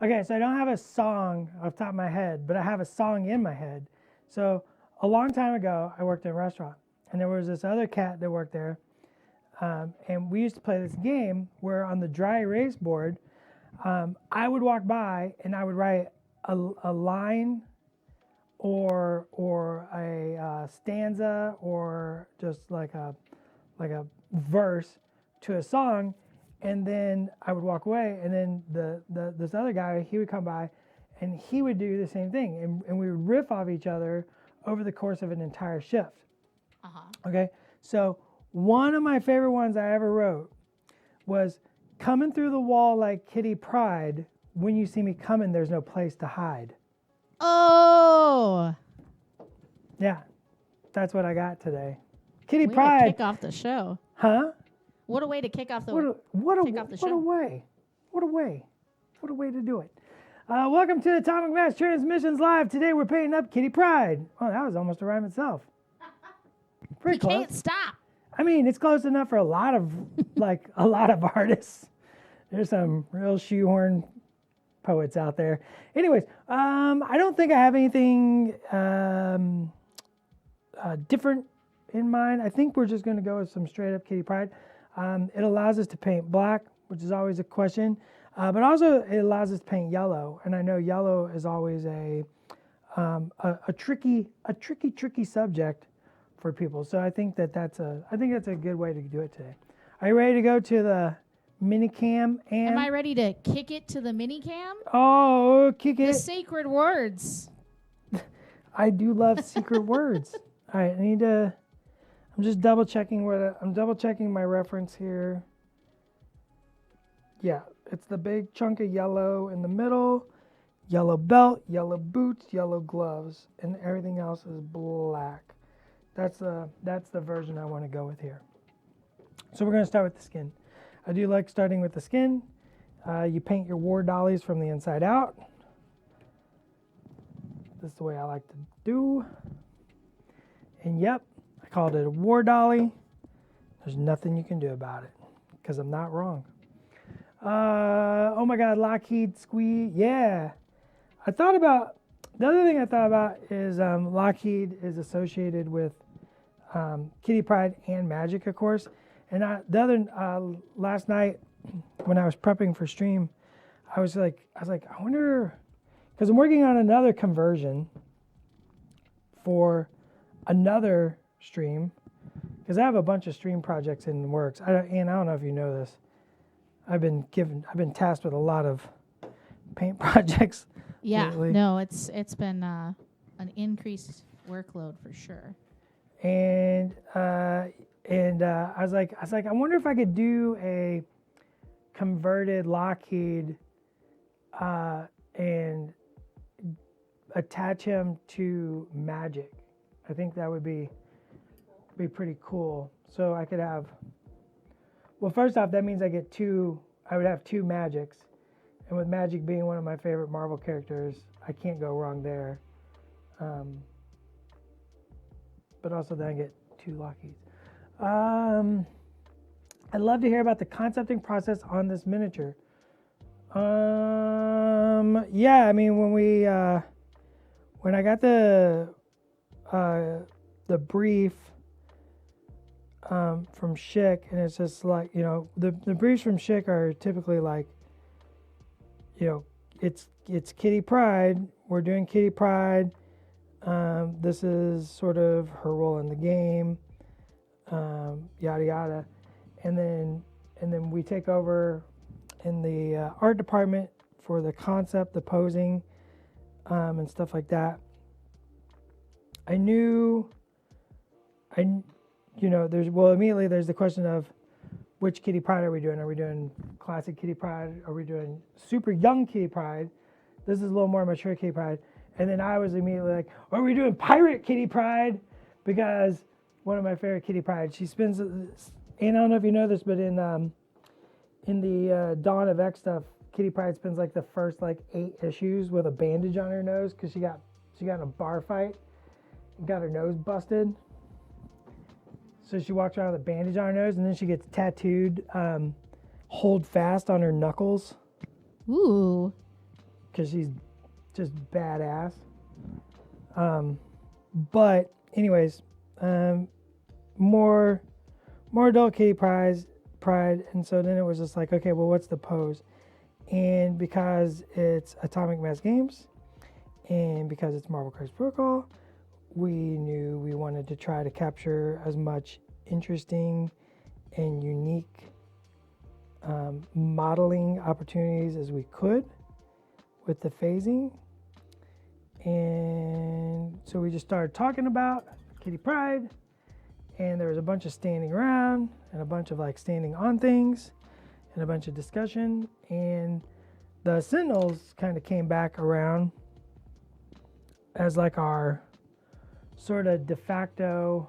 Okay, so I don't have a song off the top of my head, but I have a song in my head. So a long time ago, I worked in a restaurant, and there was this other cat that worked there, and we used to play this game where on the dry erase board, I would walk by and I would write a line or a stanza or just like a verse to a song, and then I would walk away, and then this other guy, he would come by and he would do the same thing, and we would riff off each other over the course of an entire shift. Okay, so one of my favorite ones I ever wrote was coming through the wall like Kitty Pryde. When you see me coming, there's no place to hide. Oh, Yeah, that's what I got today. Kitty way to Pryde. kick off the show. Huh? What a way to kick off the What a show. way. What a way to do it. Welcome to Atomic Mass Transmissions Live. Today we're painting up Kitty Pryde. Oh, that was almost a rhyme itself. Pretty You close. can't stop. I mean, it's close enough for a lot of artists. There's some real shoehorn poets out there. Anyways, I don't think I have anything different in mind. I think we're just going to go with some straight up Kitty Pryde. It allows us to paint black, which is always a question, but also it allows us to paint yellow. And I know yellow is always a tricky subject for people. So I think that's a good way to do it today. Are you ready to go to the mini cam? And Am I ready to kick it to the mini cam? oh, kick The it! sacred words. I do love secret words. All right, I'm just double checking I'm double checking my reference here. Yeah, it's the big chunk of yellow in the middle, yellow belt, yellow boots, yellow gloves, and everything else is black. That's the version I want to go with here. So we're going to start with the skin. I do like starting with the skin. You paint your war dollies from the inside out. This is the way I like to do. And yep, I called it a war dolly. There's nothing you can do about it because I'm not wrong. Oh my God, Lockheed Squee. Yeah. The other thing I thought about is Lockheed is associated with Kitty Pryde and Magic, of course. And last night when I was prepping for stream, I was like, I wonder, because I'm working on another conversion for another stream, because I have a bunch of stream projects in the works. I don't know if you know this. I've been tasked with a lot of paint projects. Yeah, lately. no, it's been an increased workload for sure. And I was like, I wonder if I could do a converted Lockheed and attach him to Magic. I think that would be pretty cool. So I could have. Well, first off, that means I would have two Magics, and with Magic being one of my favorite Marvel characters, I can't go wrong there. But also then I get two Lockheeds. I'd love to hear about the concepting process on this miniature. Yeah, I mean when I got the brief from Schick, and it's just like, the briefs from Schick are typically like, it's Kitty Pryde. We're doing Kitty Pryde. This is sort of her role in the game. Yada yada, and then we take over in the art department for the concept, the posing, and stuff like that. Immediately there's the question of which Kitty Pryde are we doing? Are we doing classic Kitty Pryde? Are we doing super young Kitty Pryde? This is a little more mature Kitty Pryde. And then I was immediately like, are we doing pirate Kitty Pryde? Because one of my favorite Kitty Pryde, she spends, and I don't know if you know this, but in the Dawn of X stuff, Kitty Pryde spends like the first 8 issues with a bandage on her nose because she got in a bar fight and got her nose busted. So she walks around with a bandage on her nose, and then she gets tattooed, hold fast on her knuckles. Ooh. because she's just badass. But anyways, more adult kitty pride, and so then it was just like, okay, well, what's the pose? And because it's Atomic Mass Games, and because it's Marvel Crisis Protocol, we knew we wanted to try to capture as much interesting and unique modeling opportunities as we could with the phasing. And so we just started talking about Kitty Pride, and there was a bunch of standing around and a bunch of like standing on things and a bunch of discussion, and the Sentinels kind of came back around as like our sort of de facto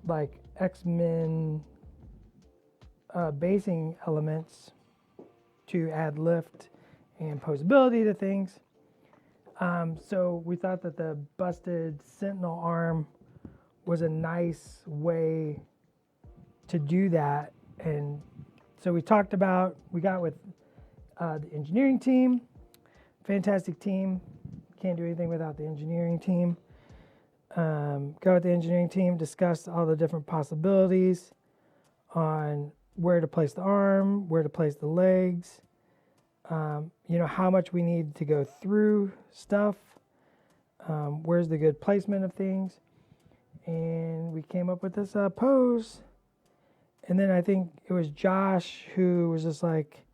like X-Men basing elements to add lift and posability to things. So we thought that the busted Sentinel arm was a nice way to do that. And so we got with the engineering team, fantastic team. Can't do anything without the engineering team. Go with the engineering team, discuss all the different possibilities on where to place the arm, where to place the legs, how much we need to go through stuff, where's the good placement of things. And we came up with this pose. And then I think it was Josh who was just like,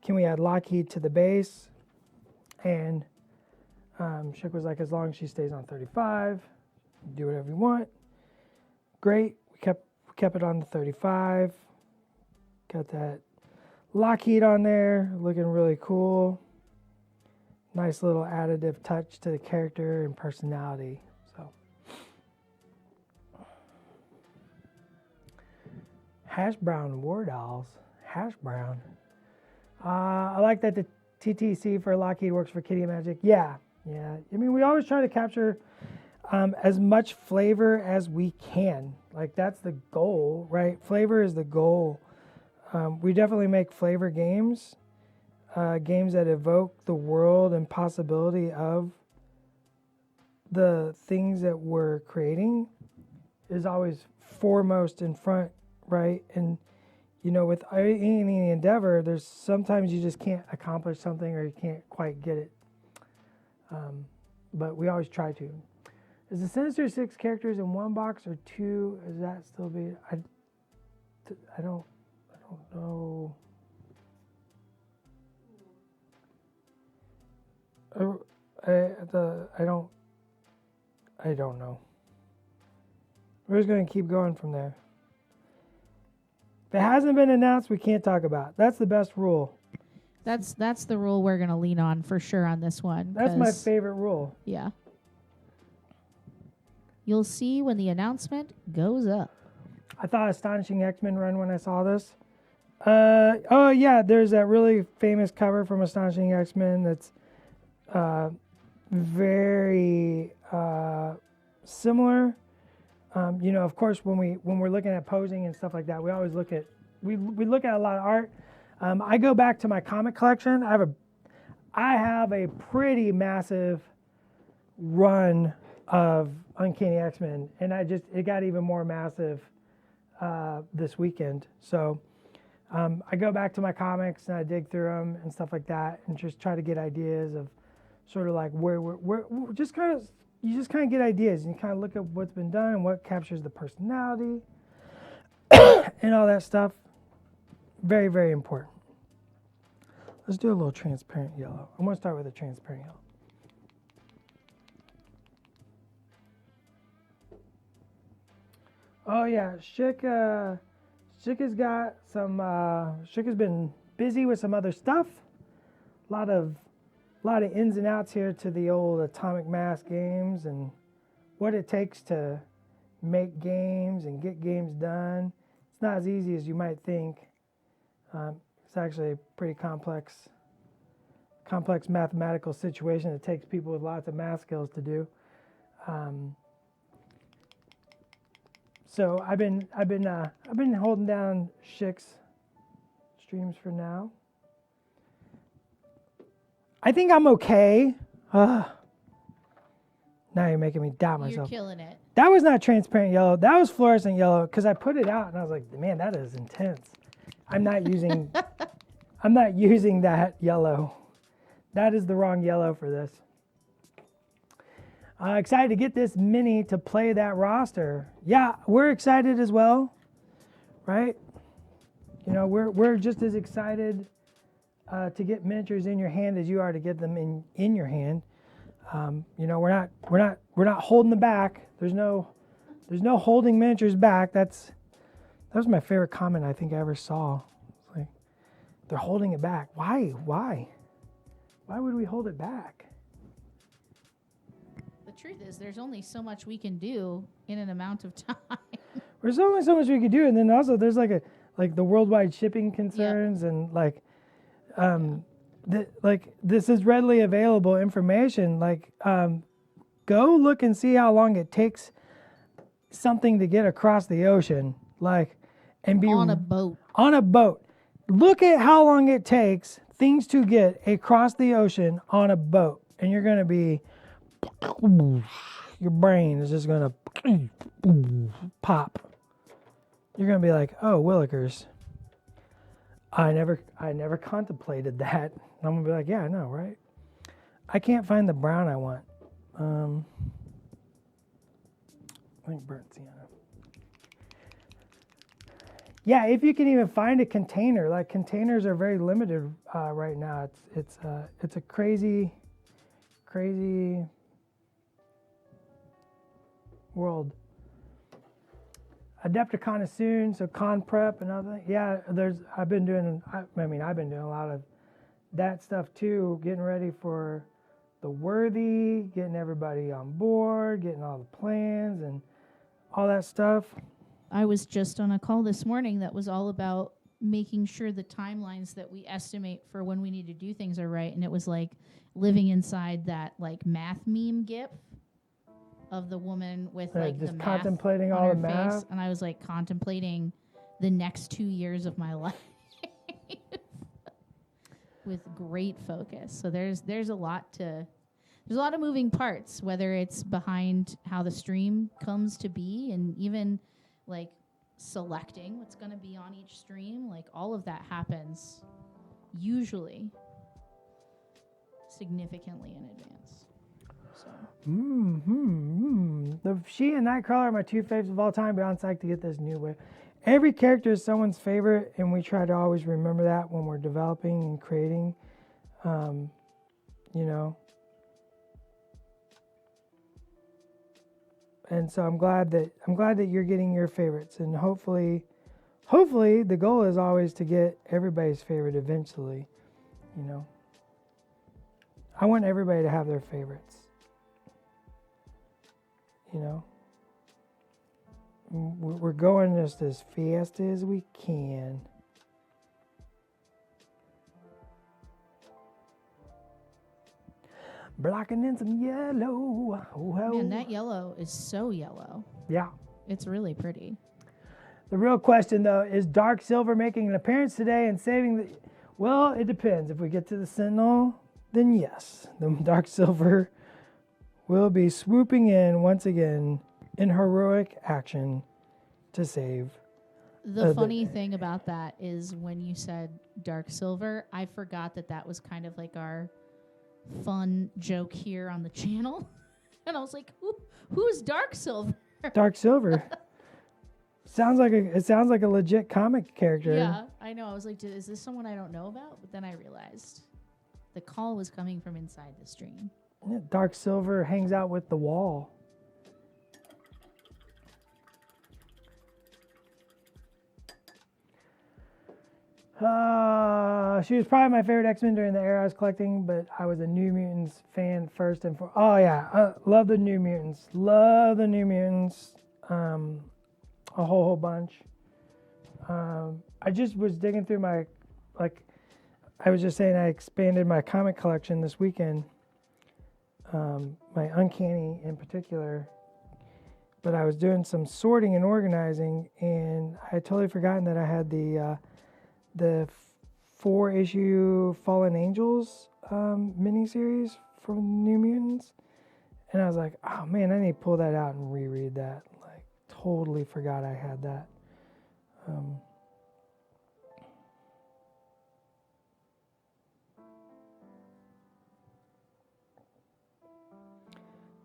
can we add Lockheed to the base? And Shook was like, as long as she stays on 35, do whatever you want. Great. We kept it on the 35. Got that Lockheed on there, looking really cool. Nice little additive touch to the character and personality. So, Hash Brown War Dolls. Hash Brown. I like that the TTC for Lockheed works for Kitty Magic. Yeah. I mean, we always try to capture as much flavor as we can. Like, that's the goal, right? Flavor is the goal. We definitely make flavor games, games that evoke the world and possibility of the things that we're creating is always foremost in front, right? And, with any endeavor, there's sometimes you just can't accomplish something or you can't quite get it. But we always try to. Is the Sinister Six characters in one box or two? Is that still be? I don't know. I don't know. We're just gonna keep going from there. If it hasn't been announced, we can't talk about it. That's the best rule. That's the rule we're gonna lean on for sure on this one. That's my favorite rule. Yeah. You'll see when the announcement goes up. I thought Astonishing X-Men run when I saw this. There's that really famous cover from Astonishing X-Men that's very similar. Of course, when we're looking at posing and stuff like that, we always look at a lot of art. I go back to my comic collection. I have a pretty massive run of Uncanny X-Men, and it got even more massive this weekend. So I go back to my comics and I dig through them and stuff like that, and just try to get ideas of sort of like where you just kind of get ideas, and you kind of look at what's been done and what captures the personality and all that stuff. Very, very important. Let's do a little transparent yellow. I'm going to start with a transparent yellow. Oh yeah, Shook has got some. Shook has been busy with some other stuff. A lot of ins and outs here to the old Atomic Mass Games and what it takes to make games and get games done. It's not as easy as you might think. It's actually a pretty complex mathematical situation. It takes people with lots of math skills to do. So I've been holding down Shik's streams for now. I think I'm okay. Now you're making me doubt myself. You're killing it. That was not transparent yellow. That was fluorescent yellow because I put it out and I was like, man, that is intense. I'm not using that yellow. That is the wrong yellow for this. Excited to get this mini to play that roster. Yeah, we're excited as well, right? You know, we're just as excited to get miniatures in your hand as you are to get them in your hand. You know, we're not holding them back. There's no holding miniatures back. That was my favorite comment I think I ever saw. It's like, they're holding it back. Why? Why would we hold it back? The truth is, there's only so much we can do in an amount of time. There's only so much we could do, and then also there's like the worldwide shipping concerns, and this is readily available information. Go look and see how long it takes something to get across the ocean, and be on a boat. On a boat. Look at how long it takes things to get across the ocean on a boat, and you're gonna be, your brain is just gonna pop. You're gonna be like, oh, Willikers. I never contemplated that. And I'm gonna be like, yeah, I know, right? I can't find the brown I want. I think burnt sienna. Yeah, if you can even find a container, containers are very limited right now. It's a crazy world. Adepticon is soon, so con prep and other. Yeah, I've been doing a lot of that stuff too, getting ready for the Worthy, getting everybody on board, getting all the plans and all that stuff. I was just on a call this morning that was all about making sure the timelines that we estimate for when we need to do things are right. And it was like living inside that math meme gif of the woman with just the math contemplating on all her the math. face. And I was contemplating the next 2 years of my life with great focus. So there's a lot of moving parts, whether it's behind how the stream comes to be and even selecting what's going to be on each stream. All of that happens usually significantly in advance. So. The She and Nightcrawler are my two favorites of all time. Beyond psyched to get this new way. Every character is someone's favorite, and we try to always remember that when we're developing and creating. You know. And so I'm glad that you're getting your favorites, and hopefully the goal is always to get everybody's favorite eventually. You know. I want everybody to have their favorites. You know. We're going just as fast as we can. Blocking in some yellow. Man, that yellow is so yellow. Yeah. It's really pretty. The real question, though, is Dark Silver making an appearance today and saving the... Well, it depends. If we get to the Sentinel, then yes. The Dark Silver will be swooping in once again in heroic action to save. The funny thing about that is when you said Dark Silver, I forgot that was kind of our fun joke here on the channel. And I was like, who's Dark Silver? Dark Silver. Sounds like a legit comic character. Yeah, I know. I was like, is this someone I don't know about? But then I realized the call was coming from inside the stream. Yeah, Dark Silver hangs out with the Wall. She was probably my favorite X-Men during the era I was collecting, but I was a New Mutants fan first and foremost. Oh yeah, love the New Mutants. Love the New Mutants. A whole bunch. I just was digging through my, I was just saying I expanded my comic collection this weekend. My Uncanny in particular. but I was doing some sorting and organizing, and I had totally forgotten that I had the 4-issue Fallen Angels miniseries from New Mutants, and I was like, oh man, I need to pull that out and reread that. Like, totally forgot I had that.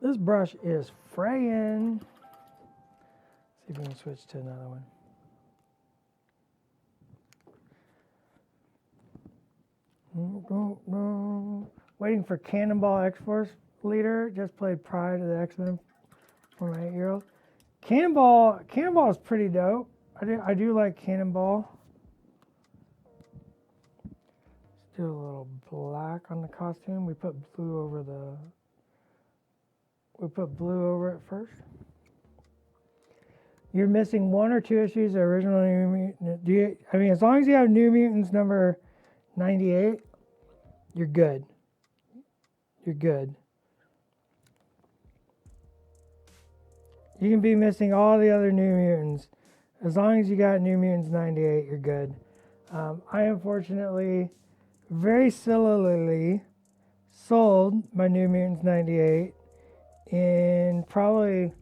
This brush is fraying. See if we can switch to another one. Waiting for Cannonball X-Force Leader. Just played Pride of the X-Men for my 8-year-old. Cannonball is pretty dope. I do like Cannonball. Let's do a little black on the costume. We put blue over it first. You're missing 1 or 2 issues of original New Mutants. As long as you have New Mutants number 98, you're good. You're good. You can be missing all the other New Mutants. As long as you got New Mutants 98, you're good. I unfortunately, very sillily sold my New Mutants 98 in probably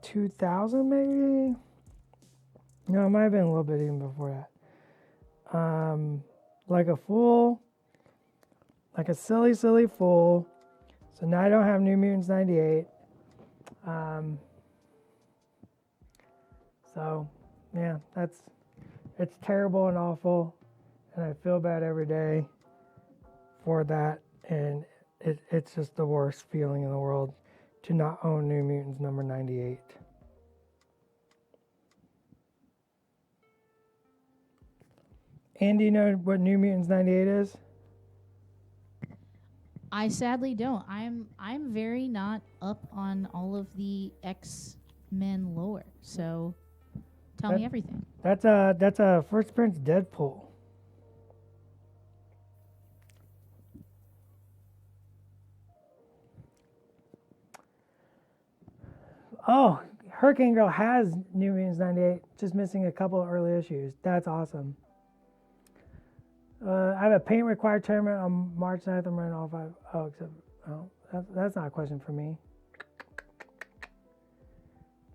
2000 maybe. No, it might have been a little bit even before that. Like a silly fool. So now I don't have New Mutants 98. So yeah, it's terrible and awful, and I feel bad every day for that, and it's just the worst feeling in the world to not own New Mutants number 98. And do you know what New Mutants 98 is? I sadly don't. I'm very not up on all of the X-Men lore, so tell me everything. That's a first appearance Deadpool. Oh, Hurricane Girl has New Mutants 98, just missing a couple of early issues. That's awesome. I have a paint required tournament on March 9th. I'm running all 5. That's not a question for me.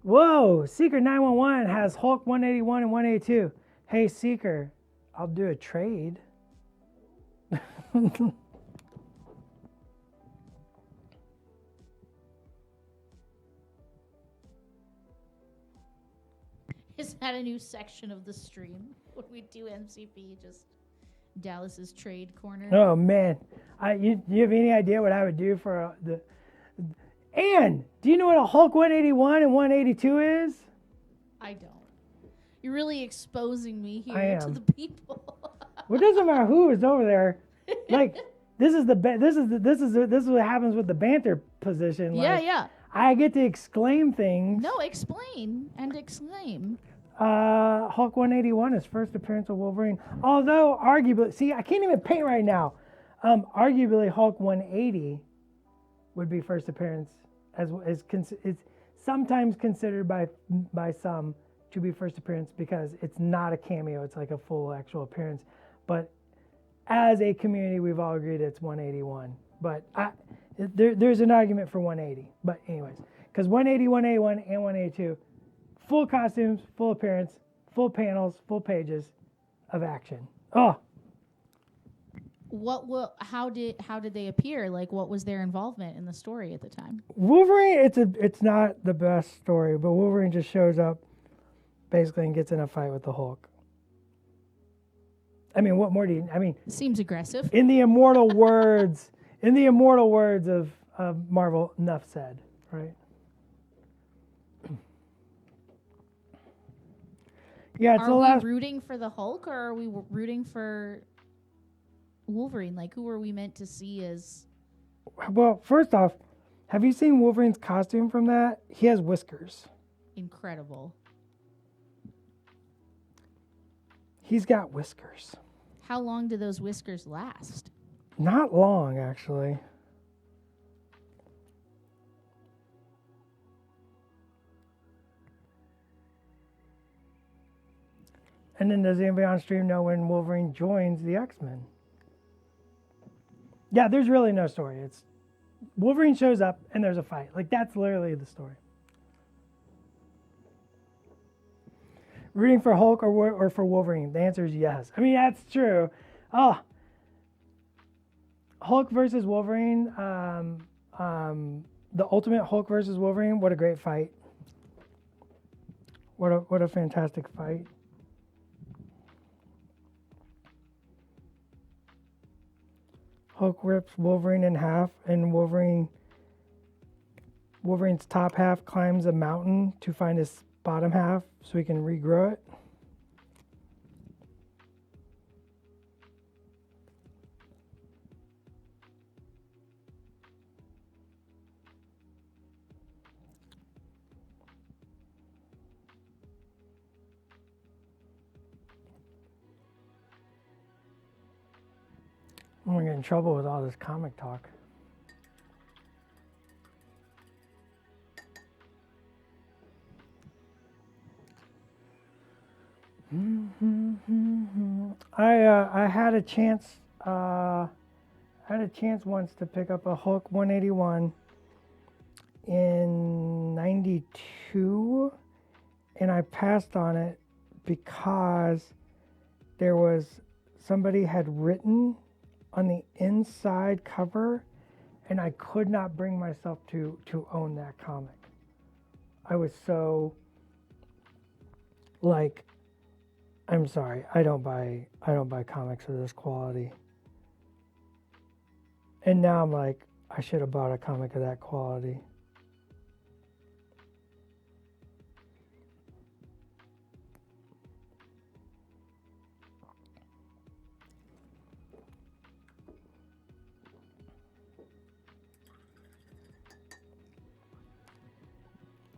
Whoa, Seeker 911 has Hulk 181 and 182. Hey, Seeker, I'll do a trade. Is that a new section of the stream when we do MCP? Just Dallas's trade corner. Oh man, you have any idea what I would do for the? And do you know what a Hulk 181 and 182 is? I don't. You're really exposing me I here am. to the people. Well, it doesn't matter who is over there. Like this is what happens with the banter position. Like, yeah. I get to exclaim things. No, explain and exclaim. Hulk 181 is first appearance of Wolverine. Although arguably, see, I can't even paint right now. Arguably, Hulk 180 would be first appearance, is sometimes considered by some to be first appearance because it's not a cameo; it's like a full actual appearance. But as a community, we've all agreed it's 181. But there's an argument for 180. But anyways, because 180, 181, and 182. Full costumes, full appearance, full panels, full pages of action. Oh. How did they appear? Like, what was their involvement in the story at the time? Wolverine, it's not the best story, but Wolverine just shows up basically and gets in a fight with the Hulk. I mean, what more do you? I mean, seems aggressive. In the immortal words of Marvel, enough said, right? Yeah, it's are the we last. Rooting for the Hulk, or are we rooting for Wolverine? Like, who are we meant to see as? Well, first off, have you seen Wolverine's costume from that? He has whiskers. Incredible. He's got whiskers. How long do those whiskers last? Not long, actually. And then does anybody on stream know when Wolverine joins the X-Men? Yeah, there's really no story. It's Wolverine shows up and there's a fight. Like, that's literally the story. Rooting for Hulk or for Wolverine? The answer is yes. I mean, that's true. Oh, Hulk versus Wolverine. The Ultimate Hulk versus Wolverine. What a great fight. What a fantastic fight. Hulk rips Wolverine in half, and Wolverine's top half climbs a mountain to find his bottom half so he can regrow it. I'm gonna get in trouble with all this comic talk. I had a chance. I had a chance once to pick up a Hulk 181 in '92, and I passed on it because there was somebody had written on the inside cover, and I could not bring myself to own that comic. I was so like, I'm sorry, I don't buy comics of this quality. And now I'm like, I should have bought a comic of that quality.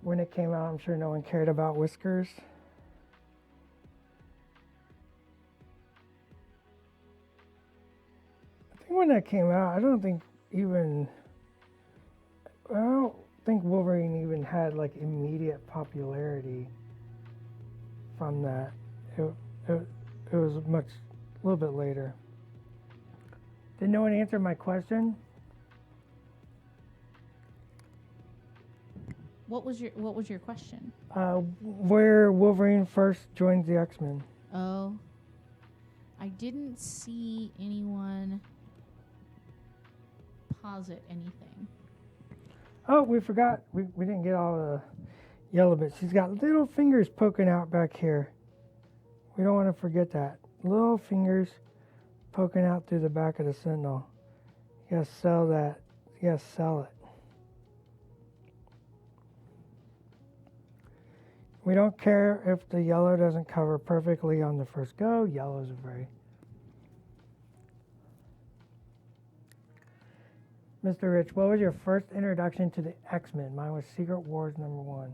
When it came out, I'm sure no one cared about Whiskers. I think when that came out, I don't think Wolverine even had like immediate popularity from that. It was a little bit later. Did no one answer my question? What was your question? Where Wolverine first joins the X-Men. Oh, I didn't see anyone posit anything. Oh, we forgot. We didn't get all the yellow bits. She's got little fingers poking out back here. We don't want to forget that. Little fingers poking out through the back of the Sentinel. You gotta sell that. You gotta sell it. We don't care if the yellow doesn't cover perfectly on the first go. Yellows are very... Mr. Rich, what was your first introduction to the X-Men? Mine was Secret Wars #1.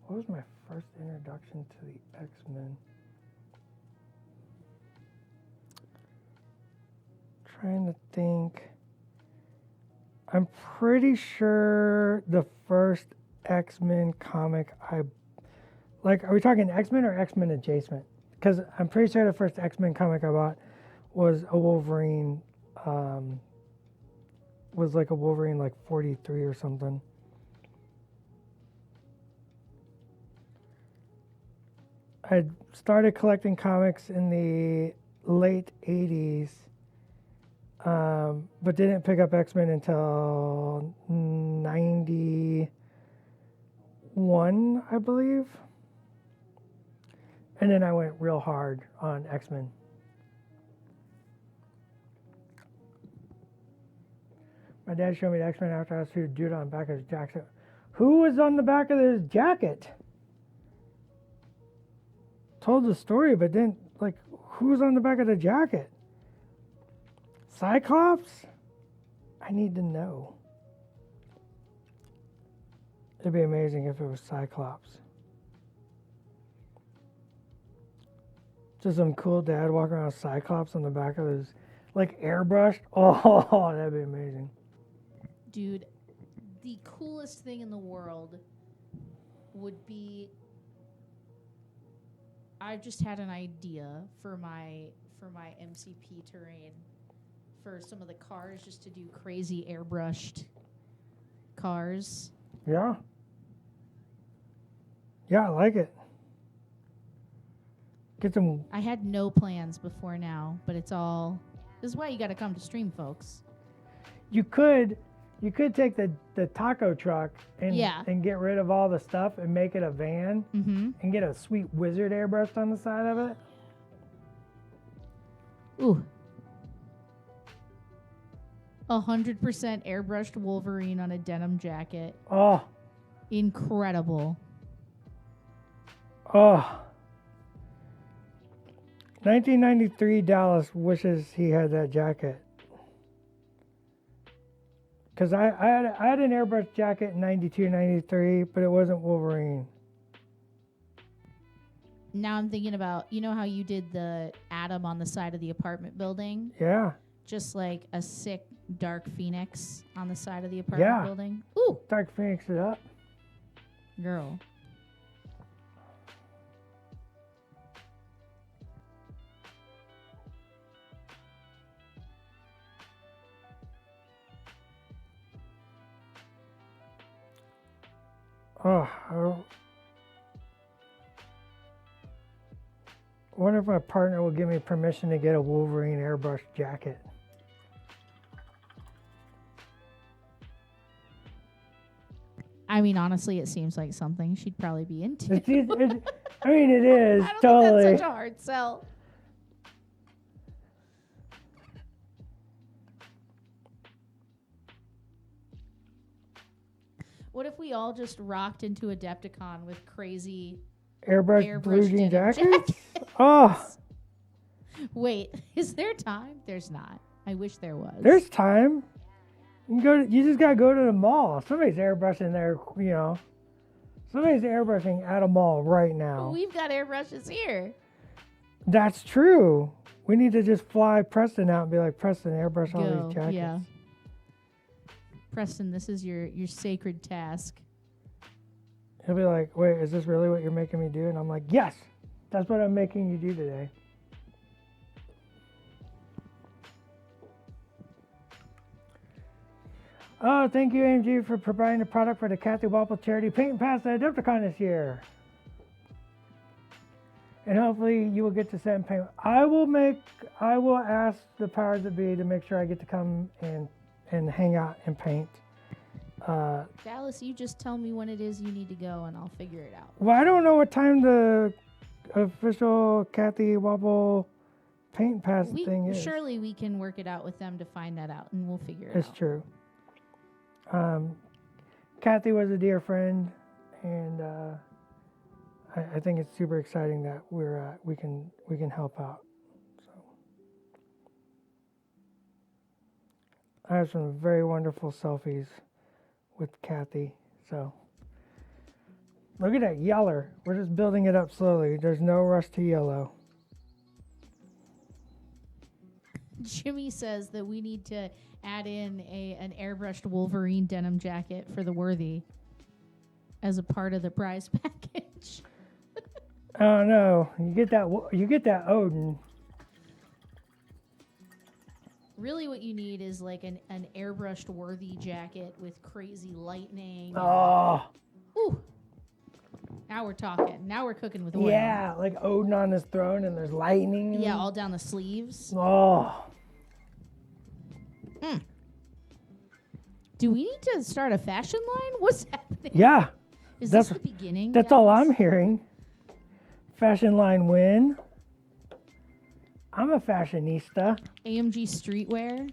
What was my first introduction to the X-Men? Trying to think. I'm pretty sure the first X-Men comic are we talking X-Men or X-Men adjacent? Because I'm pretty sure the first X-Men comic I bought was a Wolverine, was like a Wolverine like 43 or something. I started collecting comics in the late 80s, but didn't pick up X-Men until 91, I believe. And then I went real hard on X-Men. My dad showed me the X-Men after I saw a dude on the back of his jacket. Who was on the back of his jacket? Told the story, but then, like, who's on the back of the jacket? Cyclops? I need to know. It'd be amazing if it was Cyclops. Just some cool dad walking around with Cyclops on the back of his, like, airbrushed. Oh, that'd be amazing. Dude, the coolest thing in the world would be... I've just had an idea for my MCP terrain for some of the cars, just to do crazy airbrushed cars. Yeah. Yeah, I like it. Get some. I had no plans before now, but it's all. This is why you got to come to stream, folks. You could take the taco truck and get rid of all the stuff and make it a van and get a sweet wizard airbrushed on the side of it. Ooh. 100% airbrushed Wolverine on a denim jacket. Oh. Incredible. Oh. 1993 Dallas wishes he had that jacket. Because I had an airbrush jacket in 92, 93, but it wasn't Wolverine. Now I'm thinking about, you know how you did the Atom on the side of the apartment building? Yeah. Just like a sick Dark Phoenix on the side of the apartment building. Ooh. Dark Phoenix it up. Girl. Oh, I wonder if my partner will give me permission to get a Wolverine airbrush jacket. I mean, honestly, it seems like something she'd probably be into. It is I don't totally. think that's such a hard sell. What if we all just rocked into Adepticon with crazy Airbrush blue jean denim jackets? Oh. Wait, is there time? There's not. I wish there was. There's time. You just gotta go to the mall. Somebody's airbrushing there, Somebody's airbrushing at a mall right now. We've got airbrushes here. That's true. We need to just fly Preston out and be like, Preston, airbrush all these jackets. Yeah. Preston, this is your sacred task. He'll be like, wait, is this really what you're making me do? And I'm like, yes, that's what I'm making you do today. Oh, thank you, AMG, for providing the product for the Kathy Wapple Charity Paint and Pass at Adepticon this year. And hopefully you will get to send paint. I will ask the powers that be to make sure I get to come and hang out and paint. Dallas, you just tell me when it is you need to go and I'll figure it out. Well, I don't know what time the official Kathy Wapple Paint and Pass thing is. Surely we can work it out with them to find that out and we'll figure it out. It's true. Kathy was a dear friend, and I think it's super exciting that we can help out. So I have some very wonderful selfies with Kathy. So look at that yeller. We're just building it up slowly. There's no rush to yellow. Jimmy says that we need to add in an airbrushed Wolverine denim jacket for the worthy as a part of the prize package. Oh no, you get that Odin. Really what you need is like an airbrushed worthy jacket with crazy lightning. Oh. Ooh. Now we're talking. Now we're cooking with oil. Yeah, like Odin on his throne and there's lightning. Yeah, all down the sleeves. Oh. Do we need to start a fashion line? What's happening? Yeah. Is this the beginning? That's all I'm hearing. Fashion line win. I'm a fashionista. AMG streetwear.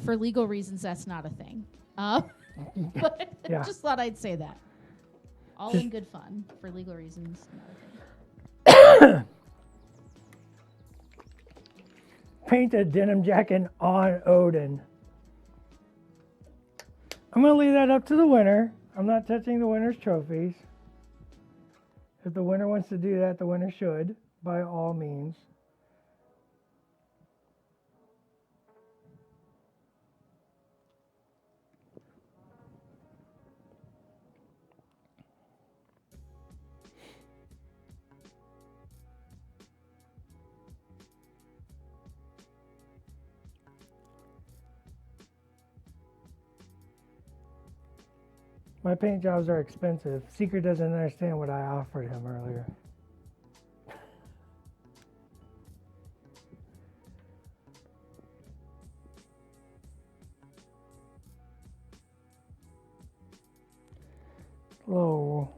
For legal reasons, that's not a thing. But Yeah. just thought I'd say that. All in good fun. For legal reasons, not a thing. Paint a denim jacket on Odin. I'm going to leave that up to the winner. I'm not touching the winner's trophies. If the winner wants to do that, the winner should, by all means. My paint jobs are expensive. Seeker doesn't understand what I offered him earlier. A little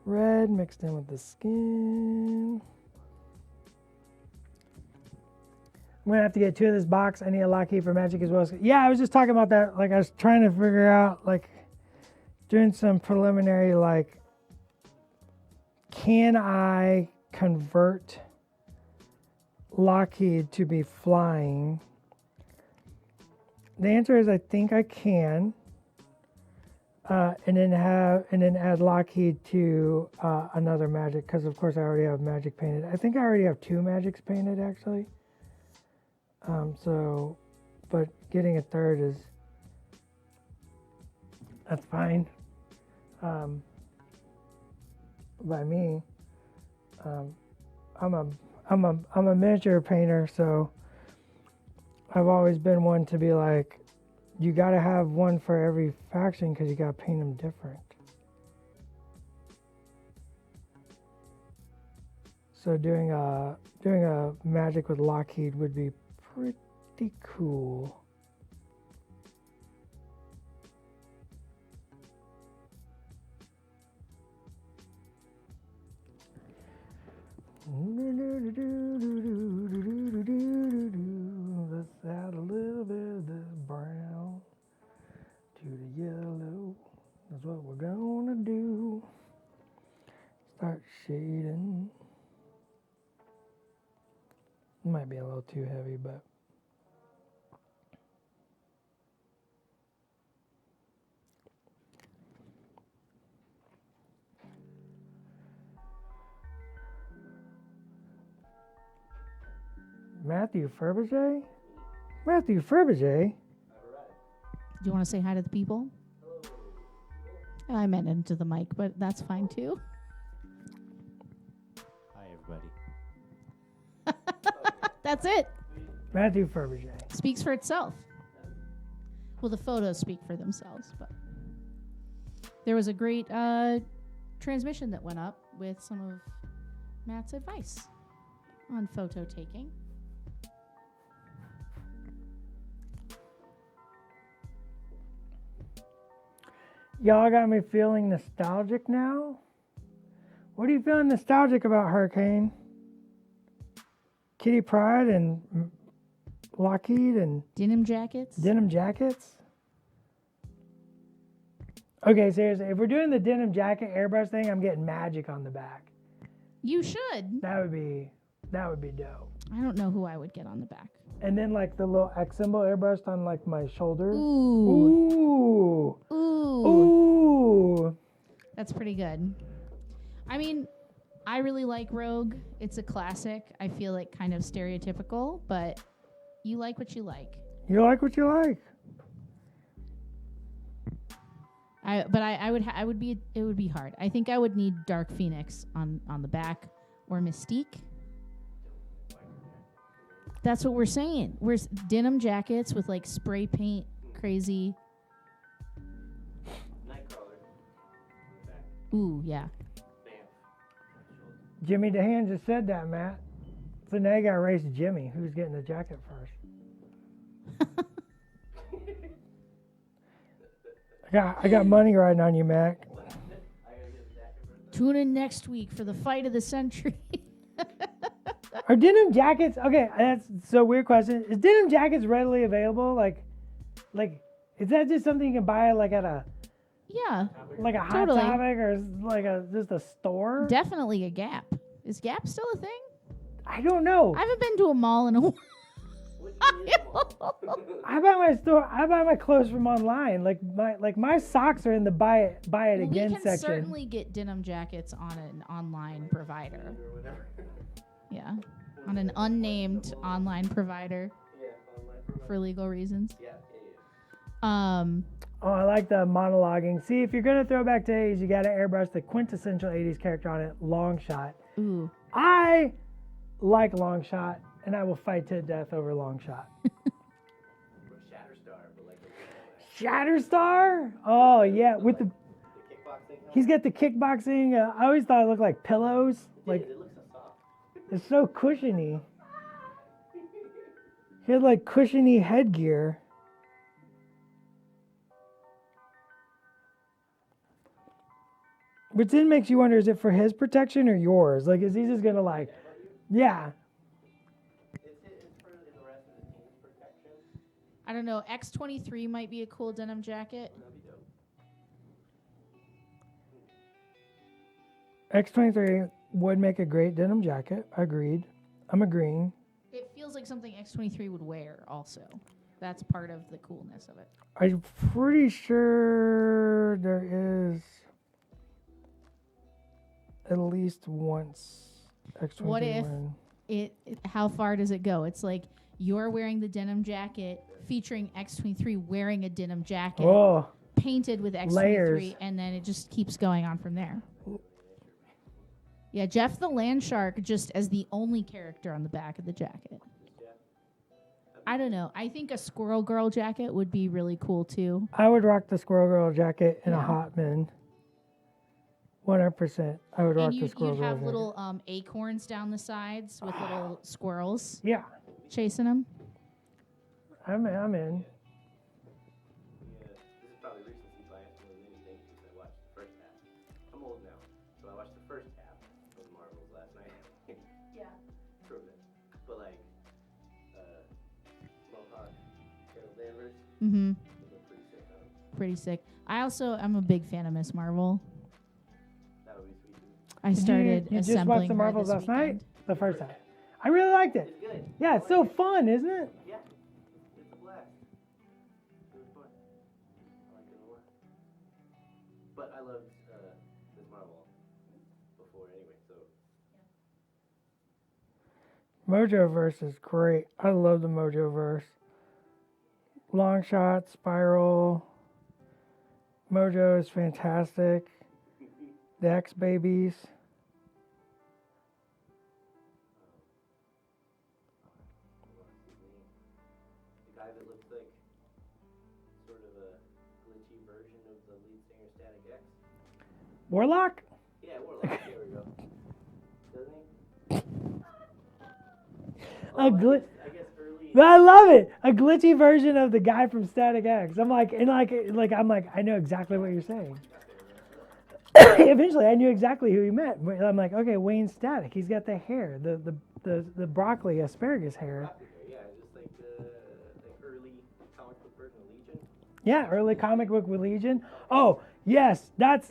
red mixed in with the skin. I'm gonna have to get 2 of this box. I need a lock key for magic as well. Yeah, I was just talking about that. Like I was trying to figure out, like, doing some preliminary, like, can I convert Lockheed to be flying? The answer is I think I can. And then add Lockheed to another magic, because of course I already have magic painted. I think I already have 2 magics painted actually. But getting a third that's fine. By me. I'm a miniature painter, so I've always been one to be like, you got to have one for every faction because you got to paint them different. So doing a magic with Lockheed would be pretty cool. Let's add a little bit of the brown to the yellow. That's what we're gonna do. Start shading. Might be a little too heavy, but Matthew Furbage? Matthew Furbage? Do you want to say hi to the people? I meant into the mic, but that's fine too. Hi, everybody. That's it. Matthew Furbage. Speaks for itself. Well, the photos speak for themselves, but there was a great transmission that went up with some of Matt's advice on photo taking. Y'all got me feeling nostalgic now? What are you feeling nostalgic about, Hurricane? Kitty Pryde and Lockheed and Denim jackets. denim jackets? Okay, seriously, if we're doing the denim jacket airbrush thing, I'm getting magic on the back. You should. That would be dope. I don't know who I would get on the back. And then like the little X symbol airbrushed on like my shoulder. Ooh. Ooh. Ooh. Ooh. That's pretty good. I mean, I really like Rogue. It's a classic. I feel like kind of stereotypical, but you like what you like. You like what you like. It would be hard. I think I would need Dark Phoenix on the back or Mystique. That's what we're saying. We're denim jackets with like spray paint, crazy. Nightcrawler. Ooh, yeah. Jimmy DeHaan just said that, Matt. So now you gotta race Jimmy. Who's getting the jacket first? I got money riding on you, Mac. Tune in next week for the fight of the century. Are denim jackets okay? That's so weird question. Is denim jackets readily available? Like, is that just something you can buy like at a Yeah, like a Hot Totally. Topic or like just a store? definitely a Gap. Is Gap still a thing? I don't know. I haven't been to a mall in a while. I buy my clothes from online. Like my socks are in the buy it again we can section. certainly get denim jackets on an online provider. Yeah, on an unnamed online provider for legal reasons. Oh, I like the monologuing. See, if you're gonna throw back to 80s, you gotta airbrush the quintessential 80s character on it, Longshot. Ooh. I like Longshot, and I will fight to death over Longshot. Shatterstar? Oh yeah, with the The kickboxing. he's got the kickboxing. I always thought it looked like pillows. Like It looks so soft. it's so cushiony. He had like cushiony headgear. Which then makes you wonder, is it for his protection or yours? Like, is he just gonna like, yeah. It's for the rest of the team's protection. I don't know. X23 might be a cool denim jacket. That'd be dope. X23 would make a great denim jacket. Agreed. I'm agreeing. It feels like something X23 would wear also. That's part of the coolness of it. I'm pretty sure there is at least once X23 What if wearing. How far does it go? It's like you're wearing the denim jacket featuring X23 wearing a denim jacket Oh, painted with X23 Layers. and then it just keeps going on from there. Yeah, Jeff the Land Shark just as the only character on the back of the jacket. I don't know. I think a Squirrel Girl jacket would be really cool too. I would rock the Squirrel Girl jacket in a Yeah. hot min. 100%. I would rock And the you'd Squirrel Girl have jacket. little acorns down the sides with little squirrels Yeah, chasing them. I'm in. This is probably recency bias more than anything because I watched the first half. I'm old now, so I watched the first half of the Marvels last night. Yeah. Prove it. But like, Mohawk, Carol Danvers, Mm-hmm. they look pretty sick on 'em. Pretty sick. I also am a big fan of Miss Marvel. That would be sweet too. I started you just assembling watched the her Marvels this last night? weekend. The first time. I really liked it. It's good. Yeah, it's so fun, isn't it? Yeah. It's a blast. It's really fun. I like it a lot. But I loved Miss Marvel before anyway, so Mojoverse is great. I love the Mojoverse. Long Shot, Spiral. Mojo is fantastic. The X Babies. what's his name? The guy that looks like sort of a glitchy version of the lead singer Static X. Warlock? Yeah, Warlock. There we go. Doesn't he? I guess early. I love it. A glitchy version of the guy from Static X. I'm like, I know exactly what you're saying. Eventually, I knew exactly who he meant. I'm like, okay, Wayne Static. He's got the hair, the broccoli asparagus hair. Yeah, just like early comic book version of Legion. Yeah, early comic book with Legion. Oh, yes, that's.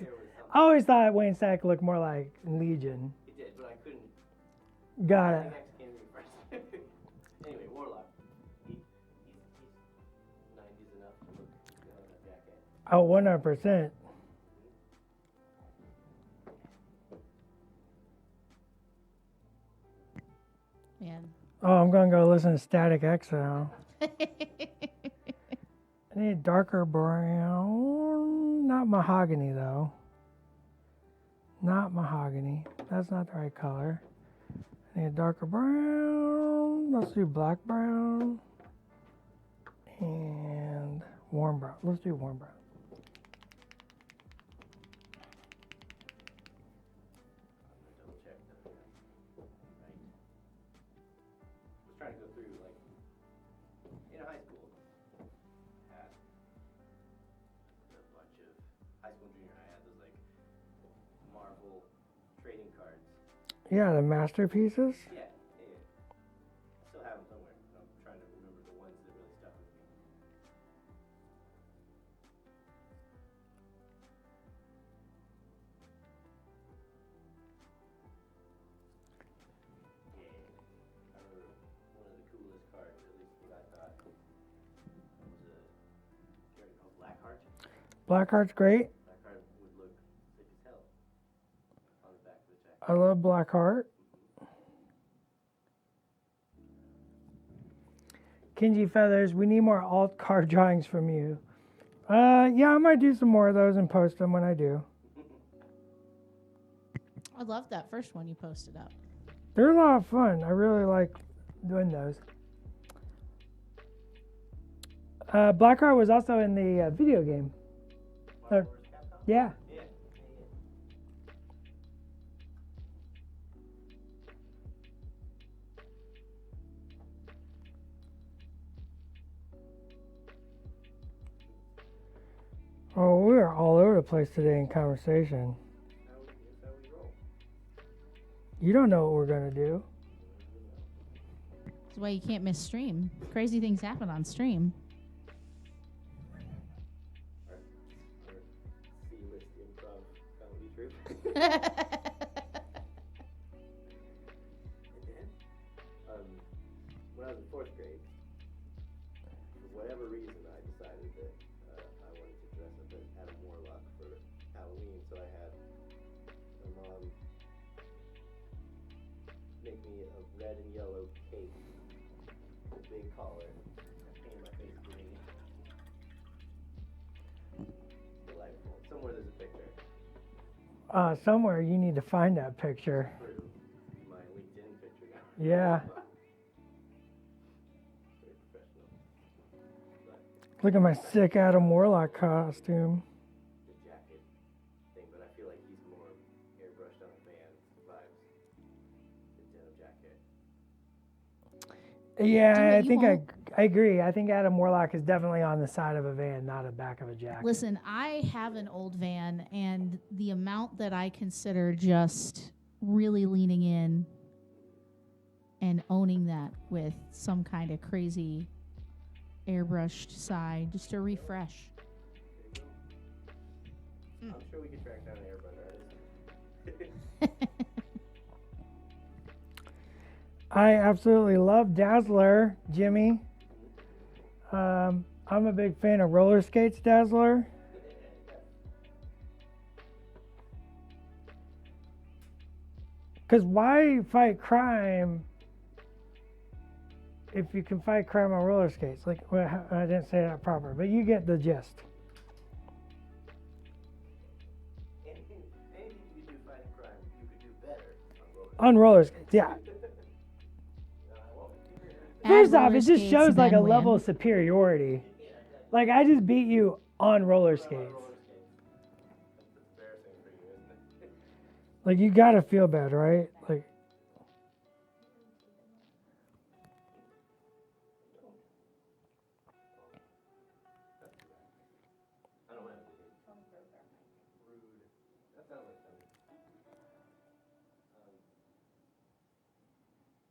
I always thought Wayne Static looked more like Legion. It did, but I couldn't. Got Static it. X came to me first. Anyway, Warlock. He's 90s enough to look good on that jacket. Oh, 100%. Man. Oh, I'm gonna go listen to Static X now. I need darker brown. Not mahogany though. Not mahogany. That's not the right color. I need a darker brown. Let's do black brown. And warm brown. Let's do warm brown. Double check that. Right. Was trying to go through like in high school. Had a bunch of high school and junior high had those like Marvel trading cards. Yeah, the masterpieces. Yeah. Still have them somewhere. I'm trying to remember the ones that really stuck with me. Yeah. I remember one of the coolest cards, at least what I thought, was a character called Blackheart. Blackheart's great. Blackheart would look sick as hell on the back of the jacket. I love Blackheart. Kinji Feathers, we need more alt card drawings from you. Yeah, I might do some more of those and post them when I do. I love that first one you posted up. They're a lot of fun. I really like doing those. Blackheart was also in the video game. Marvel vs. Capcom? Yeah. Yeah. Oh, we are all over the place today in conversation. That's how we roll. You don't know what we're gonna do. That's why you can't miss stream. Crazy things happen on stream. Our C-list improv comedy troupe. And then, when I was in 4th grade, for whatever reason, I decided that I wanted to dress up as Adam Warlock for Halloween. So I had my mom make me a red and yellow cape with a big collar. I painted my face green. Delightful. Somewhere there's a picture Somewhere you need to find that picture. for my LinkedIn picture now. Yeah. Very professional. But Look at my sick Adam Warlock costume. the jacket thing, but I feel like he's more airbrushed on a van vibes. The denim jacket. Yeah, Do it, I you think won't. I agree. I think Adam Warlock is definitely on the side of a van, not the back of a jacket. Listen, I have an old van, and the amount that I consider just really leaning in and owning that with some kind of crazy airbrushed side just to refresh. I'm sure we could track down an airbrush artist. I absolutely love Dazzler, Jimmy. I'm a big fan of roller skates, Dazzler. Because why fight crime if you can fight crime on roller skates? Like, well, I didn't say that proper, but you get the gist. Anything you could do fighting crime, you could do better On roller skates, yeah. First off, it just shows like a level of superiority. Like, I just beat you on roller skates. That's embarrassing for you, isn't it? Like, you gotta feel bad, right? Like, I don't have to. Rude. That sounds like something.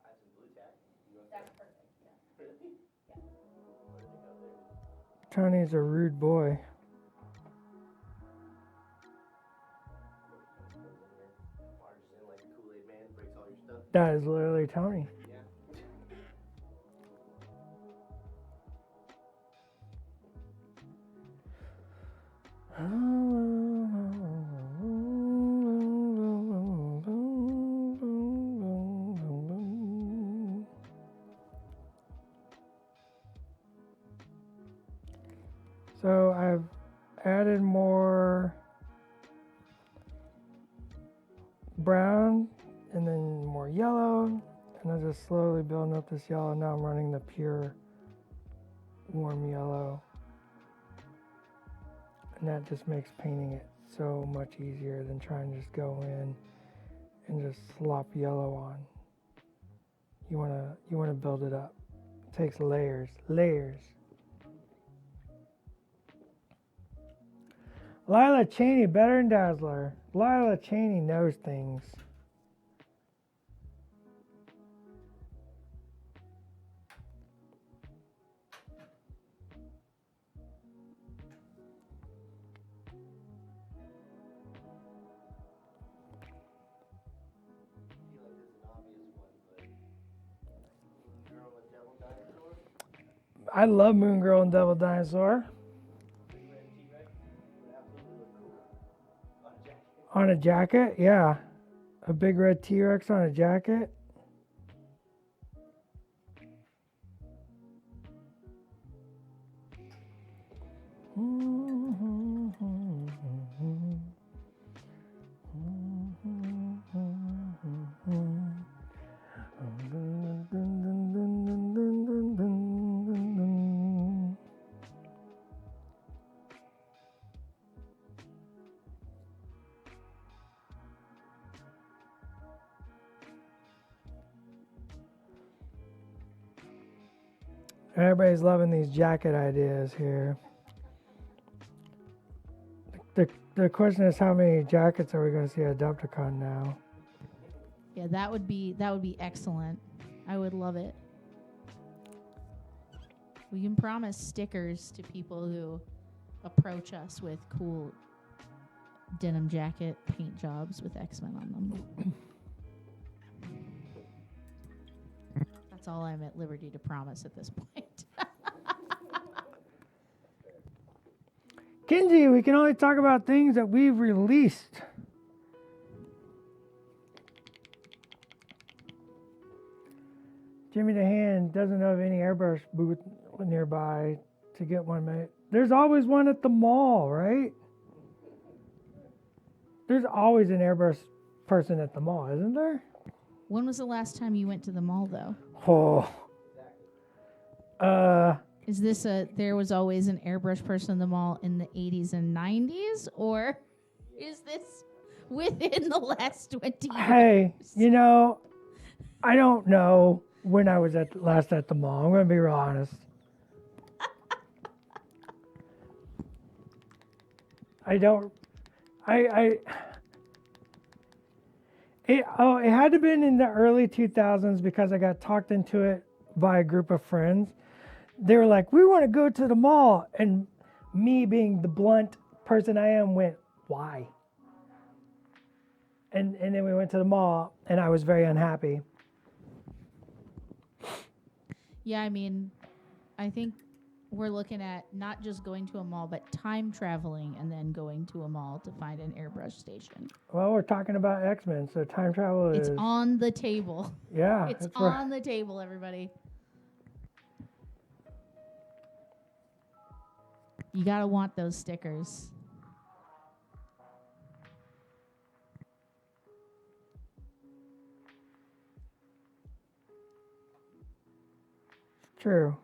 I have some blue tack. You want That's that? perfect, yeah. Really? Yeah. What do you think out there? Tony's a rude boy. Comes in here, barges in like a Kool-Aid man, breaks all your stuff. That is literally Tony. Yeah. So I've added more brown and then more yellow, and I'm just slowly building up this yellow. Now I'm running the pure warm yellow, and that just makes painting it so much easier than trying to just go in and just slop yellow on. You wanna build it up. It takes layers. Lila Cheney, better than Dazzler. Lila Cheney knows things. I feel like this is an obvious one, but girl with devil dinosaur, I love Moon Girl and Devil Dinosaur. big red T-Rex, would absolutely look cool on a jacket. On a jacket, yeah. A big red T-Rex on a jacket. Everybody's loving these jacket ideas here. The question is, how many jackets are we going to see at Adepticon now? Yeah, that would be excellent. I would love it. We can promise stickers to people who approach us with cool denim jacket paint jobs with X-Men on them. That's all I'm at liberty to promise at this point. Kenji, we can only talk about things that we've released. Jimmy the Hand doesn't know of any airbrush booth nearby to get one made. There's always one at the mall, right? There's always an airbrush person at the mall, isn't there? When was the last time you went to the mall, though? Is this there was always an airbrush person in the mall in the 80s and 90s? Or is this within the last 20 years? Hey, I don't know when I was last at the mall. I'm going to be real honest. It had to have been in the early 2000s because I got talked into it by a group of friends. They were like, we want to go to the mall. And me being the blunt person I am went, why? And then we went to the mall and I was very unhappy. Yeah, I mean, I think we're looking at not just going to a mall, but time traveling and then going to a mall to find an airbrush station. Well, we're talking about X-Men, so time travel is... It's on the table. Yeah. It's on the table, everybody. You gotta want those stickers. True.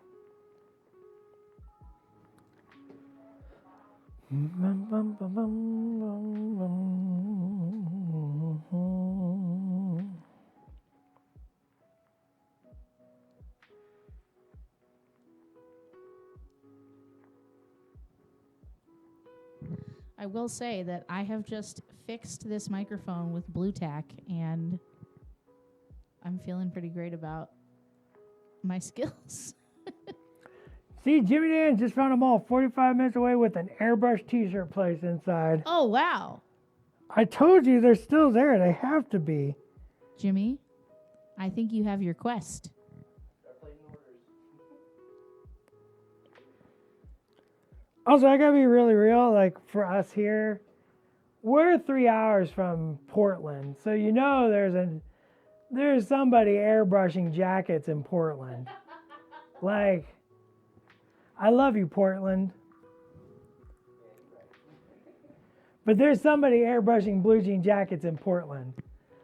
I will say that I have just fixed this microphone with blue tack, and I'm feeling pretty great about my skills. See, Jimmy Dan just found a mall 45 minutes away with an airbrush t-shirt place inside. Oh, wow. I told you they're still there. They have to be. Jimmy, I think you have your quest. Also, I gotta be really real. Like, for us here, we're 3 hours from Portland. So there's somebody airbrushing jackets in Portland. Like, I love you, Portland. But there's somebody airbrushing blue jean jackets in Portland.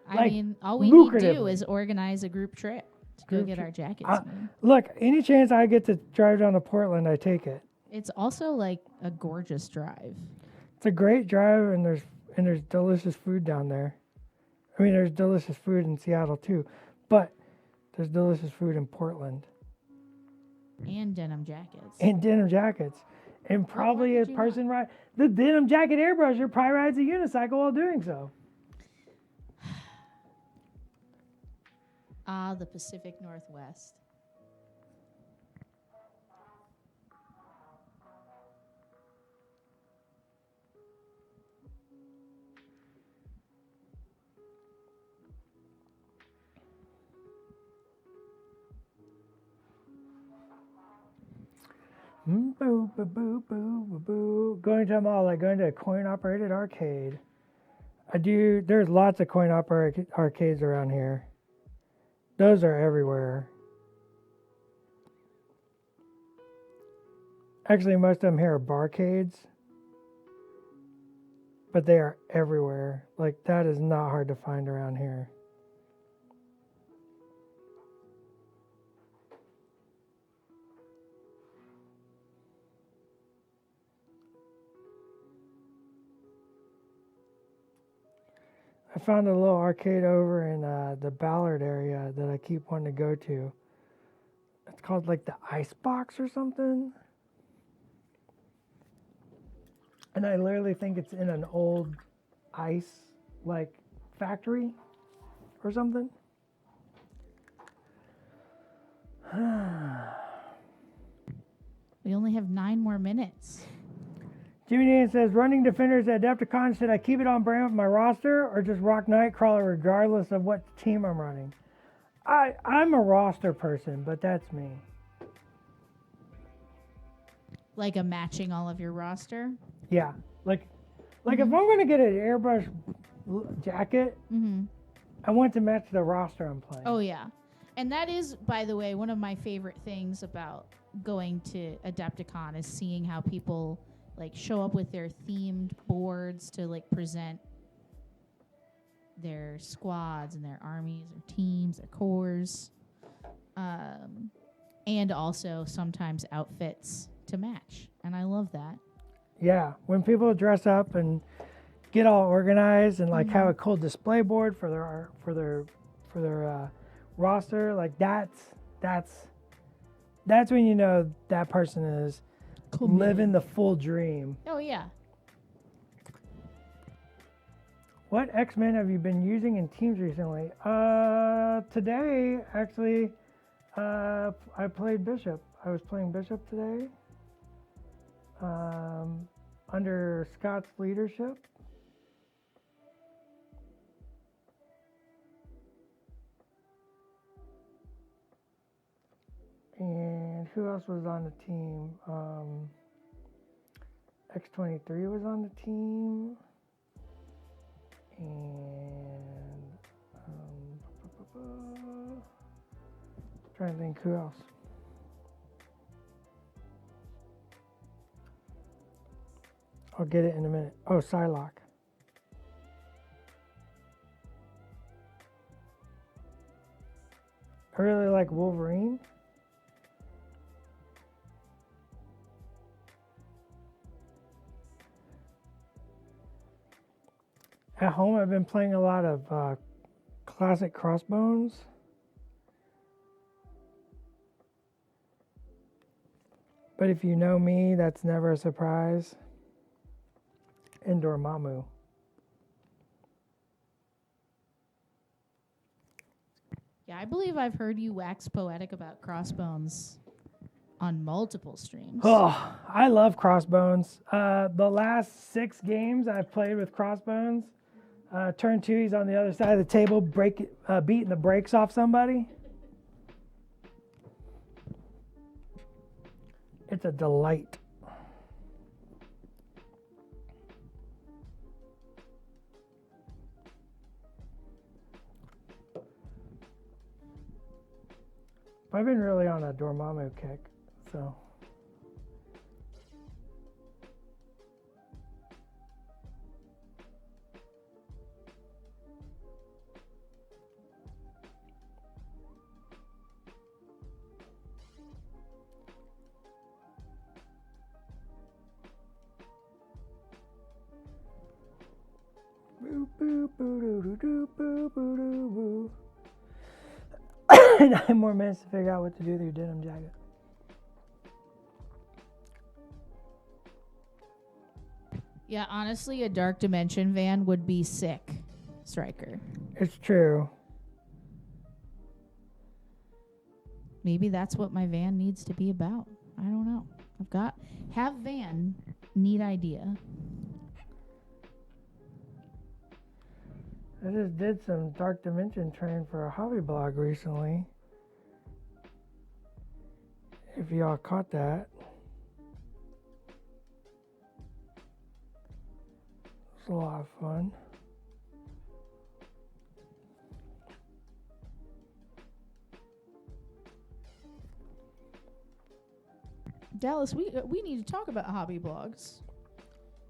I mean, all we need to do is organize a group trip to go get our jackets. Look, any chance I get to drive down to Portland, I take it. It's also like a gorgeous drive. It's a great drive, and there's delicious food down there. I mean, there's delicious food in Seattle too, but there's delicious food in Portland. And denim jackets. And probably a person the denim jacket airbrusher probably rides a unicycle while doing so. Ah, the Pacific Northwest. Boo, boo, boo, boo, boo, boo. Going to a mall, like going to a coin-operated arcade. There's lots of coin-operated arcades around here. Those are everywhere. Actually, most of them here are barcades. But they are everywhere. Like, that is not hard to find around here. I found a little arcade over in the Ballard area that I keep wanting to go to. It's called like the ice box or something. And I literally think it's in an old ice like factory or something. We only have 9 more minutes. Jimmy Dan says, running defenders at Adepticon, should I keep it on brand with my roster or just rock Nightcrawler regardless of what team I'm running? I'm a roster person, but that's me. Like a matching all of your roster. Yeah. Like if I'm going to get an airbrush jacket, Mm-hmm. I want to match the roster I'm playing. Oh, yeah. And that is, by the way, one of my favorite things about going to Adepticon is seeing how people like show up with their themed boards to like present their squads and their armies or teams, their corps, and also sometimes outfits to match. And I love that. Yeah, when people dress up and get all organized and like have a cool display board for their roster, like that's when you know that person is living the full dream. Oh, yeah. What X-Men have you been using in teams recently? Today, actually, I played Bishop. I was playing Bishop today. Under Scott's leadership. And who else was on the team? X-23 was on the team. And trying to think who else. I'll get it in a minute. Oh, Psylocke. I really like Wolverine. At home, I've been playing a lot of classic Crossbones. But if you know me, that's never a surprise. And Dormammu. Yeah, I believe I've heard you wax poetic about Crossbones on multiple streams. Oh, I love Crossbones. The last 6 games I've played with Crossbones, turn 2, he's on the other side of the table, beating the brakes off somebody. It's a delight. I've been really on a Dormammu kick, so. Boo, boo, boo, doo, doo, doo, boo, boo, doo, boo. 9 more minutes to figure out what to do with your denim jacket. Yeah, honestly, a Dark Dimension van would be sick, Striker. It's true. Maybe that's what my van needs to be about. I don't know. Have van, neat idea. I just did some Dark Dimension training for a hobby blog recently. If y'all caught that. It's a lot of fun. Dallas, we need to talk about hobby blogs.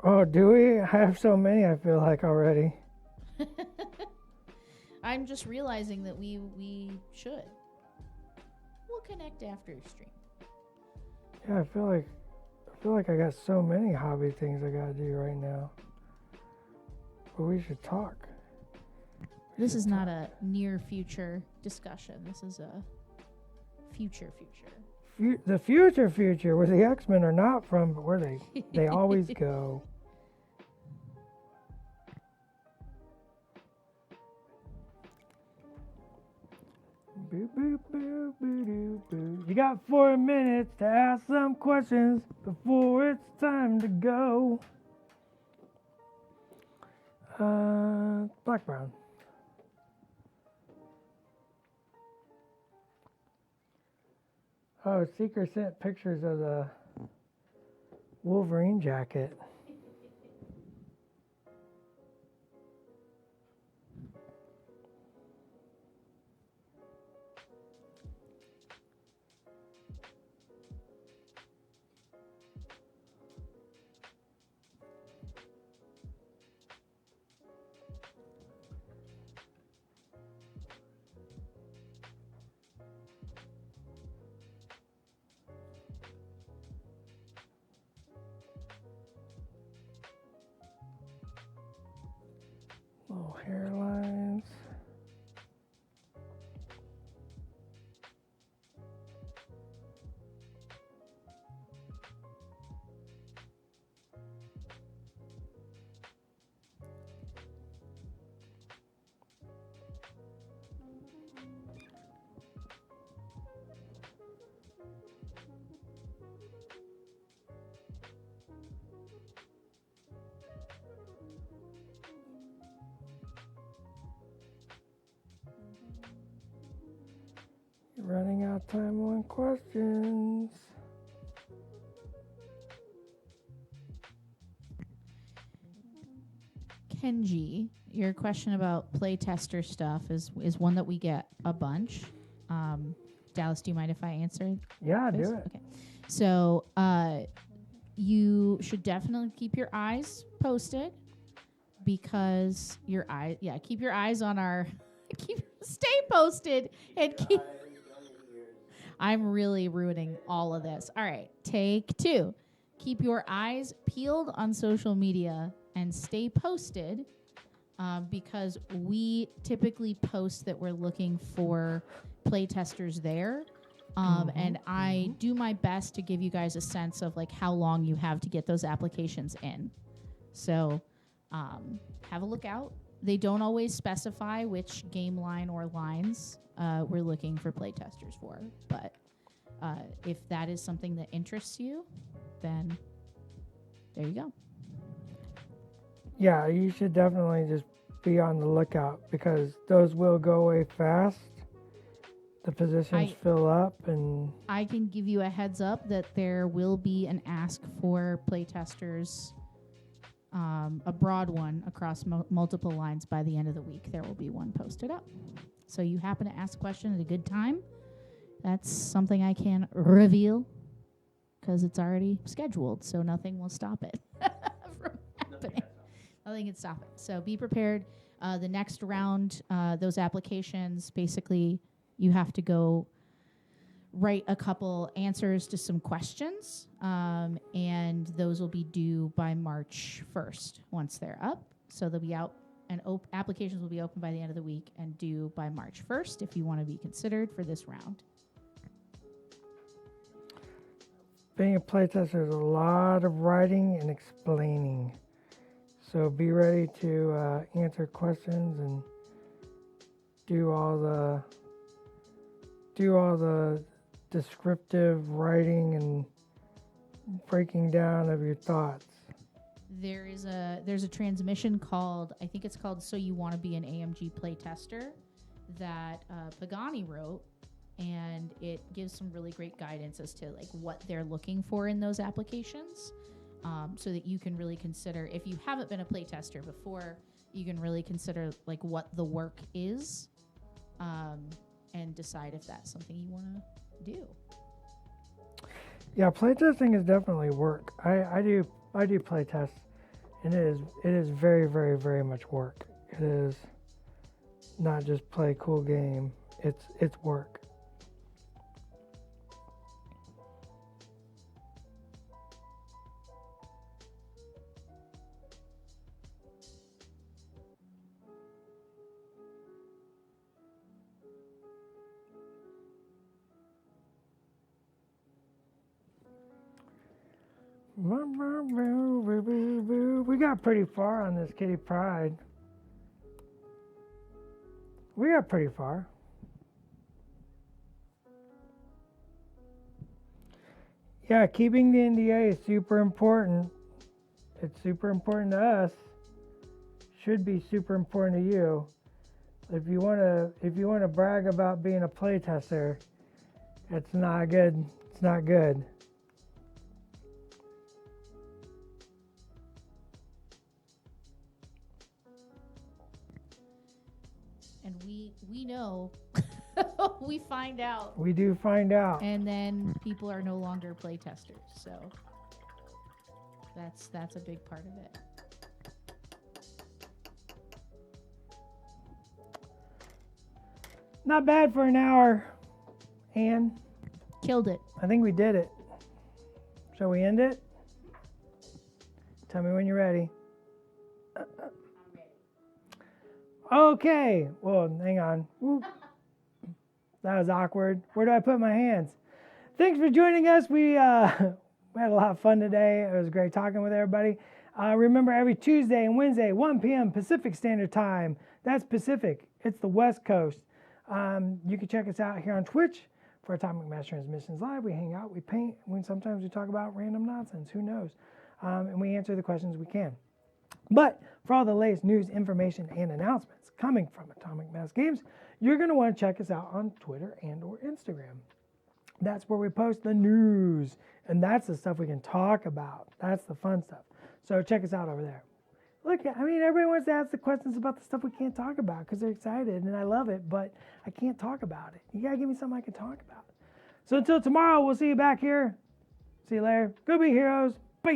Oh, do we? I have so many, I feel like, already. I'm just realizing that we should. We'll connect after stream. Yeah, I feel like I got so many hobby things I gotta do right now. But we should talk. This is not a near future discussion. This is a future. The future, where the X-Men are not from, but where they always go. Boo, boo, boo, boo, doo, boo. You got 4 minutes to ask some questions before it's time to go. Black brown. Oh, Seeker sent pictures of the Wolverine jacket. Little hairlines. Running out of time on questions. Kenji, your question about playtester stuff is one that we get a bunch. Dallas, do you mind if I answer? Yeah, Please? do it. Okay. So you should definitely keep your eyes posted because keep your eyes on our stay posted and keep. I'm really ruining all of this. All right, take 2. Keep your eyes peeled on social media and stay posted because we typically post that we're looking for playtesters there. And I do my best to give you guys a sense of like how long you have to get those applications in. So have a look out. They don't always specify which game line or lines we're looking for playtesters for. But if that is something that interests you, then there you go. Yeah, you should definitely just be on the lookout because those will go away fast. The positions fill up, and I can give you a heads up that there will be an ask for playtesters, a broad one across multiple lines by the end of the week. There will be one posted up. So you happen to ask a question at a good time. That's something I can reveal because it's already scheduled, so nothing will stop it from happening. Nothing can stop it. So be prepared. The next round, those applications, basically you have to go write a couple answers to some questions, and those will be due by March 1st once they're up. So they'll be out, and applications will be open by the end of the week and due by March 1st if you want to be considered for this round. being a playtester is a lot of writing and explaining. So be ready to answer questions and do all the descriptive writing and breaking down of your thoughts. There's a transmission called, I think it's called So You Want to Be an AMG Playtester, that Pagani wrote, and it gives some really great guidance as to like what they're looking for in those applications, so that you can really consider, if you haven't been a playtester before, you can really consider like what the work is, and decide if that's something you want to do. Yeah, playtesting is definitely work. I do playtests, and it is very, very, very much work. It is not just play a cool game. It's work. We got pretty far on this Kitty Pride. We got pretty far. Yeah, keeping the NDA is super important. It's super important to us. Should be super important to you. If you wanna brag about being a playtester, it's not good. It's not good. And we know, we find out, We do find out. and then people are no longer playtesters. So that's a big part of it. Not bad for an hour, Anne. Killed it. I think we did it. Shall we end it? Tell me when you're ready. Okay. Well, hang on. Whoop. That was awkward. Where do I put my hands? Thanks for joining us. We had a lot of fun today. It was great talking with everybody. Remember, every Tuesday and Wednesday, 1 p.m. Pacific Standard Time. That's Pacific. It's the West Coast. You can check us out here on Twitch for Atomic Mass Transmissions Live. We hang out, we paint, sometimes we talk about random nonsense. Who knows? And we answer the questions we can. But for all the latest news, information, and announcements coming from Atomic Mass Games, you're going to want to check us out on Twitter and or Instagram. That's where we post the news, and that's the stuff we can talk about. That's the fun stuff. So check us out over there. Look, I mean, everybody wants to ask the questions about the stuff we can't talk about because they're excited, and I love it, but I can't talk about it. You got to give me something I can talk about. So until tomorrow, we'll see you back here. See you later. Go be heroes. Bye.